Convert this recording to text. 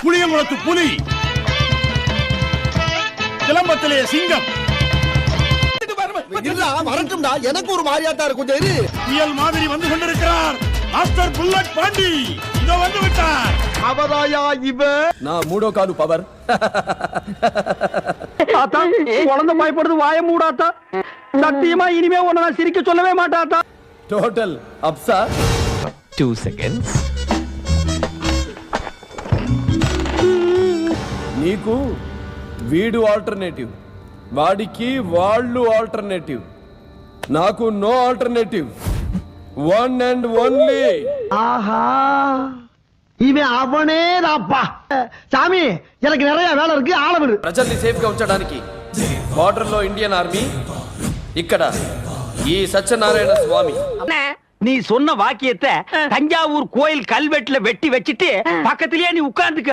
புளியங்குளத்து புலி, சிலம்பத்திலே சிங்கம். வரட்டும்டா, எனக்கு ஒரு மாதிரியாத்தா இருக்கும். கொஞ்சம் புயல் மாதிரி வந்து கொண்டிருக்கிறார் மாஸ்டர் புல்லட் பாண்டி. இதோ வந்து விட்டார். அவதாயா இவ. நான் மூடோ காலு பவர். குழந்தை பயப்படுது, வாய மூடாத்தா. சத்தியமா இனிமே உன்னை நான் சிரிக்க சொல்லவே மாட்டாத்தா. டோட்டல் அப்சா. 2 seconds. నీకు వీడు ఆల్టర్నేటివ్, వాడికి వాళ్ళు ఆల్టర్నేటివ్, నాకు no alternative, one and only. ஆஹா, இவன் அவனே தாப்பா. சாமி, எனக்கு நிறைய வேலை இருக்கு, ஆள விடு. ప్రజల్ని సేఫ్ గా ఉంచడానికి బార్డర్ లో ఇండియన్ ఆర్మీ, ఇక్కడ ఈ సత్యనారాయణ స్వామి. நீ சொன்ன வாக்கியத்தை தஞ்சாவூர் கோயில் கல்வெட்டுல வெட்டி வச்சிட்டு பக்கத்திலேயே நீ உட்கார்ந்துக்க.